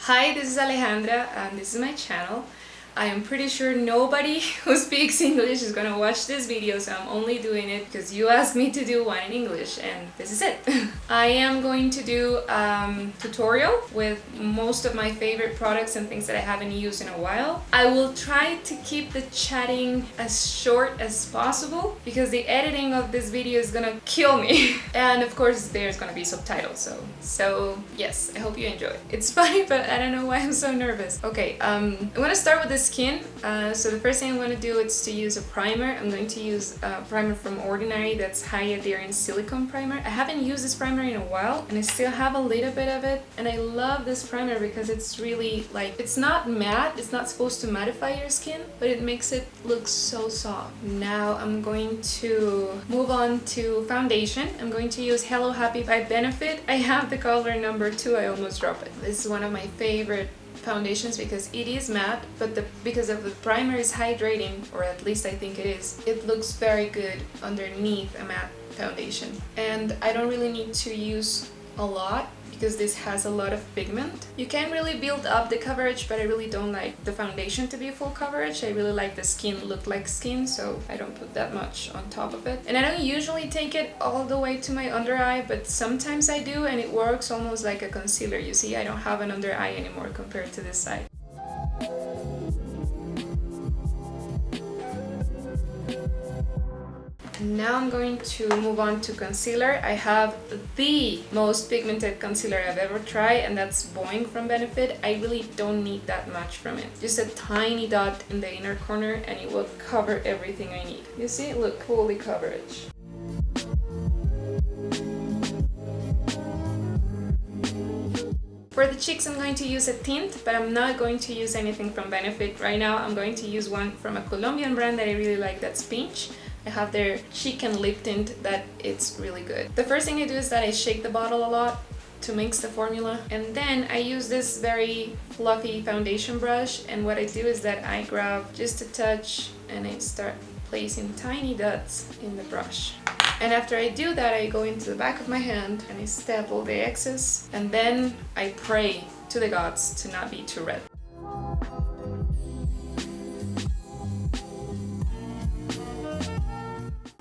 Hi, this is Alejandra and this is my channel. I am pretty sure nobody who speaks English is gonna watch this video, so I'm only doing it because you asked me to do one in English and this is it. I am going to do a tutorial with most of my favorite products and things that I haven't used in a while. I will try to keep the chatting as short as possible because the editing of this video is gonna kill me. And of course there's gonna be subtitles, so yes, I hope you enjoy it. It's funny, but I don't know why I'm so nervous. Okay, I'm gonna start with the skin. So the first thing I'm going to do is to use a primer. I'm going to use a primer from Ordinary, that's high adherence silicone primer. I haven't used this primer in a while and I still have a little bit of it, and I love this primer because it's really like, it's not matte, it's not supposed to mattify your skin, but it makes it look so soft. Now I'm going to move on to foundation. I'm going to use Hello Happy by Benefit. I have the color number 2, I almost dropped it. This is one of my favorite foundations because it is matte, but because of the primer is hydrating, or at least I think it is, it looks very good underneath a matte foundation. And I don't really need to use a lot because this has a lot of pigment. You can really build up the coverage, but I really don't like the foundation to be full coverage. I really like the skin look like skin, so I don't put that much on top of it. And I don't usually take it all the way to my under eye, but sometimes I do, and it works almost like a concealer. You see, I don't have an under eye anymore compared to this side. Now I'm going to move on to concealer. I have the most pigmented concealer I've ever tried, and that's Boing from Benefit. I really don't need that much from it. Just a tiny dot in the inner corner and it will cover everything I need. You see? Look, fully coverage. For the cheeks, I'm going to use a tint, but I'm not going to use anything from Benefit right now. I'm going to use one from a Colombian brand that I really like, that's Pinch. I have their cheek and lip tint that it's really good. The first thing I do is that I shake the bottle a lot to mix the formula, and then I use this very fluffy foundation brush, and what I do is that I grab just a touch and I start placing tiny dots in the brush. And after I do that, I go into the back of my hand and I step all the excess, and then I pray to the gods to not be too red.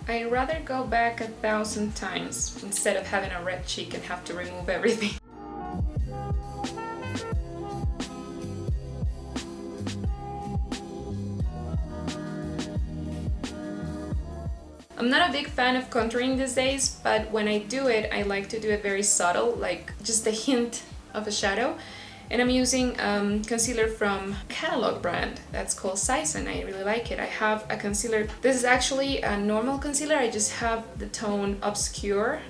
I'd rather go back 1,000 times instead of having a red cheek and have to remove everything. I'm not a big fan of contouring these days, but when I do it, I like to do it very subtle, like just a hint of a shadow. And I'm using concealer from a catalog brand that's called Size, and I really like it. I have a concealer. This is actually a normal concealer. I just have the tone Obscure.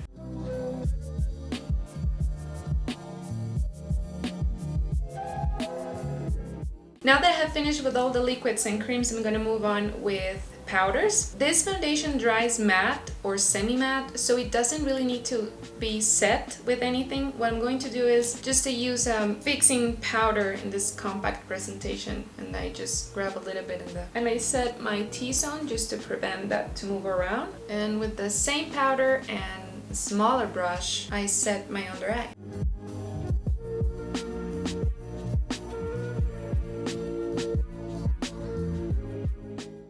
Now that I have finished with all the liquids and creams, I'm gonna move on with powders. This foundation dries matte or semi-matte, so it doesn't really need to be set with anything. What I'm going to do is just to use fixing powder in this compact presentation, and I just grab a little bit and I set my T-zone just to prevent that to move around. And with the same powder and a smaller brush, I set my under eye.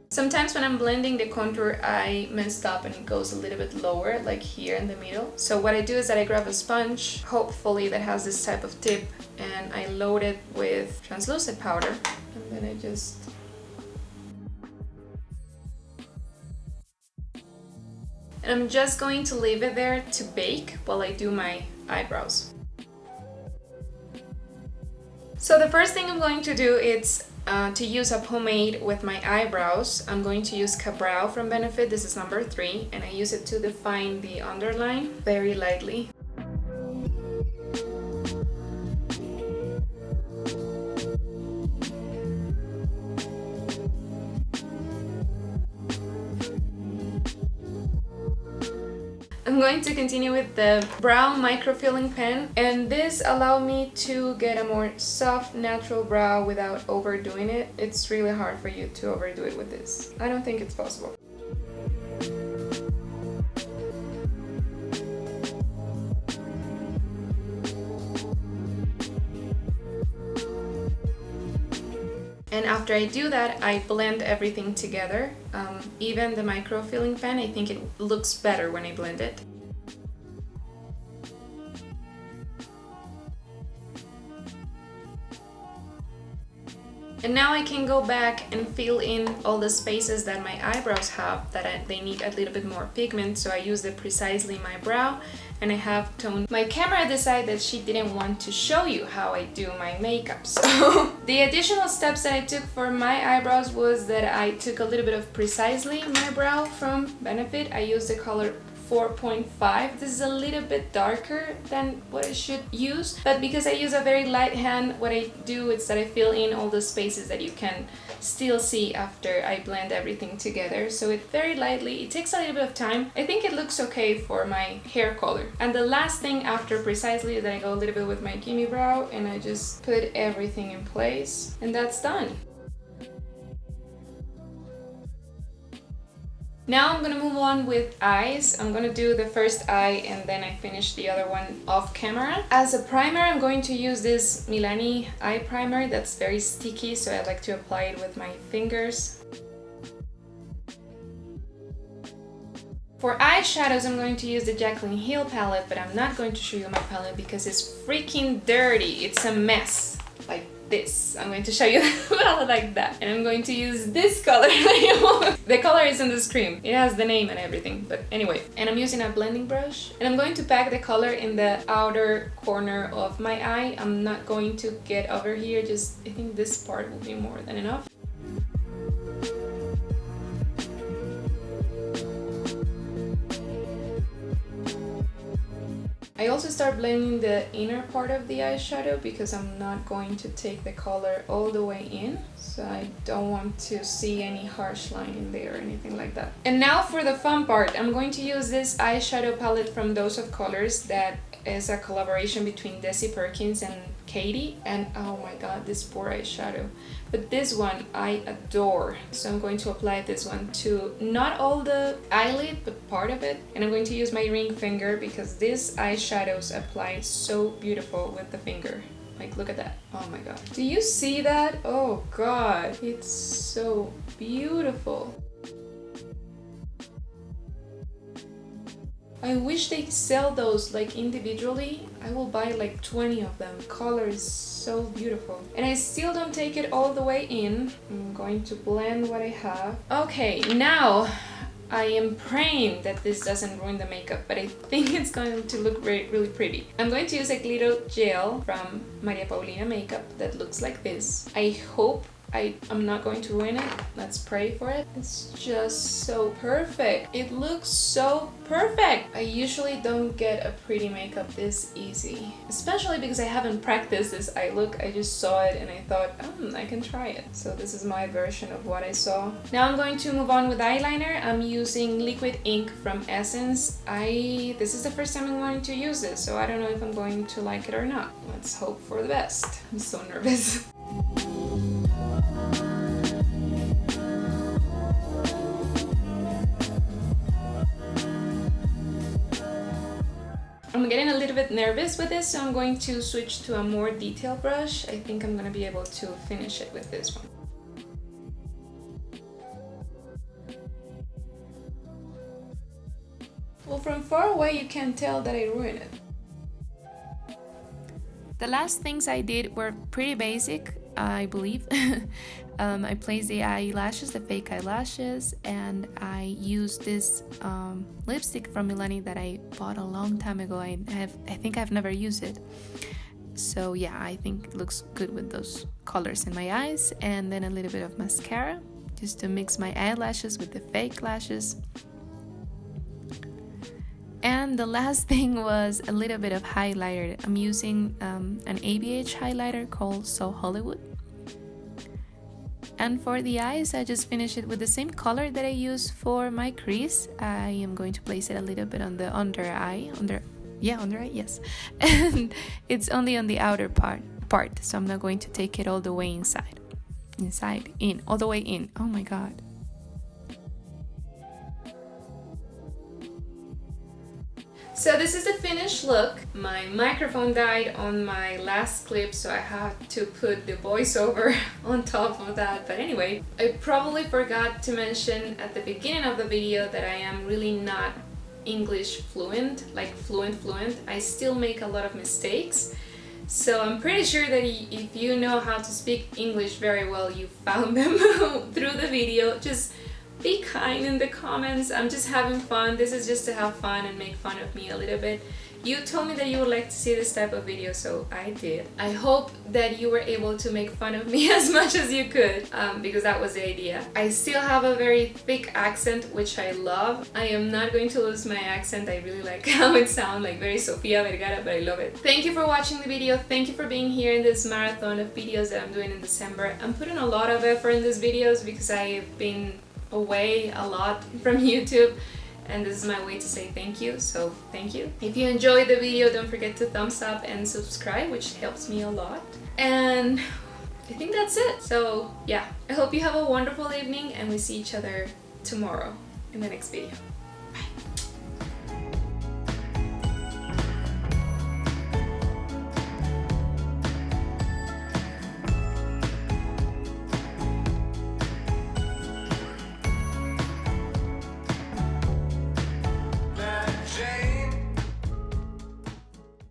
Sometimes when I'm blending the contour, I messed up and it goes a little bit lower, like here in the middle. So what I do is that I grab a sponge, hopefully that has this type of tip, and I load it with translucent powder. And then I just... And I'm just going to leave it there to bake while I do my eyebrows. So the first thing I'm going to do is to use a pomade with my eyebrows. I'm going to use Cabral from Benefit. This is number 3, and I use it to define the underline very lightly. I'm going to continue with the brow microfilling pen, and this allowed me to get a more soft, natural brow without overdoing it. It's really hard for you to overdo it with this. I don't think it's possible. And after I do that, I blend everything together. Even the microfilling pen, I think it looks better when I blend it. And now I can go back and fill in all the spaces that my eyebrows have that they need a little bit more pigment, so I use the Precisely My Brow, and I have toned. My camera decided that she didn't want to show you how I do my makeup, so the additional steps that I took for my eyebrows was that I took a little bit of Precisely My Brow from Benefit. I used the color 4.5. This is a little bit darker than what I should use, but because I use a very light hand, what I do is that I fill in all the spaces that you can still see after I blend everything together. So it very lightly, it takes a little bit of time. I think it looks okay for my hair color. And the last thing after Precisely is that I go a little bit with my Gimme Brow and I just put everything in place, and that's done. Now I'm gonna move on with eyes. I'm gonna do the first eye and then I finish the other one off camera. As a primer, I'm going to use this Milani eye primer that's very sticky, so I like to apply it with my fingers. For eyeshadows, I'm going to use the Jaclyn Hill palette, but I'm not going to show you my palette because it's freaking dirty. It's a mess. Like this. I'm going to show you the palette like that. And I'm going to use this color. The color is on the screen. It has the name and everything, but anyway. And I'm using a blending brush. And I'm going to pack the color in the outer corner of my eye. I'm not going to get over here, just I think this part will be more than enough. I also start blending the inner part of the eyeshadow because I'm not going to take the color all the way in, so I don't want to see any harsh line in there or anything like that. And now for the fun part, I'm going to use this eyeshadow palette from Dose of Colors that is a collaboration between Desi Perkins and Katie, and oh my god, this poor eyeshadow. But this one I adore, so I'm going to apply this one to not all the eyelid but part of it, and I'm going to use my ring finger because these eyeshadows apply so beautiful with the finger. Like, look at that. Oh my god, do you see that? Oh god, it's so beautiful. I wish they sell those like individually. I will buy like 20 of them. Color is so beautiful. And I still don't take it all the way in. I'm going to blend what I have. Okay, now I am praying that this doesn't ruin the makeup, but I think it's going to look really pretty. I'm going to use a glitter gel from Maria Paulina Makeup that looks like this. I hope I'm not going to ruin it. Let's pray for it. It's just so perfect. It looks so perfect. I usually don't get a pretty makeup this easy, especially because I haven't practiced this eye look. I just saw it and I thought, I can try it. So this is my version of what I saw. Now I'm going to move on with eyeliner. I'm using liquid ink from Essence. This is the first time I'm going to use this, so I don't know if I'm going to like it or not. Let's hope for the best. I'm so nervous. I'm getting a little bit nervous with this, so I'm going to switch to a more detailed brush. I think I'm going to be able to finish it with this one. Well, from far away you can tell that I ruined it. The last things I did were pretty basic, I believe. I placed the eyelashes, the fake eyelashes, and I used this lipstick from Milani that I bought a long time ago. I think I've never used it. So yeah, I think it looks good with those colors in my eyes. And then a little bit of mascara, just to mix my eyelashes with the fake lashes. And the last thing was a little bit of highlighter. I'm using an ABH highlighter called So Hollywood. And for the eyes, I just finished it with the same color that I use for my crease. I am going to place it a little bit on the under eye, yes. And it's only on the outer part, so I'm not going to take it all the way all the way in. Oh my god. So this is the finished look. My microphone died on my last clip, so I had to put the voiceover on top of that. But anyway, I probably forgot to mention at the beginning of the video that I am really not English fluent, like fluent. I still make a lot of mistakes. So I'm pretty sure that if you know how to speak English very well, you found them through the video. Just be kind in the comments. I'm just having fun. This is just to have fun and make fun of me a little bit. You told me that you would like to see this type of video, so I did. I hope that you were able to make fun of me as much as you could, because that was the idea. I still have a very thick accent, which I love. I am not going to lose my accent. I really like how it sounds, like very Sofia Vergara, but I love it. Thank you for watching the video. Thank you for being here in this marathon of videos that I'm doing in December. I'm putting a lot of effort in these videos because I've been away a lot from YouTube, and this is my way to say thank you, so thank you. If you enjoyed the video, don't forget to thumbs up and subscribe, which helps me a lot. And I think that's it. So yeah, I hope you have a wonderful evening, and we see each other tomorrow in the next video. Bye.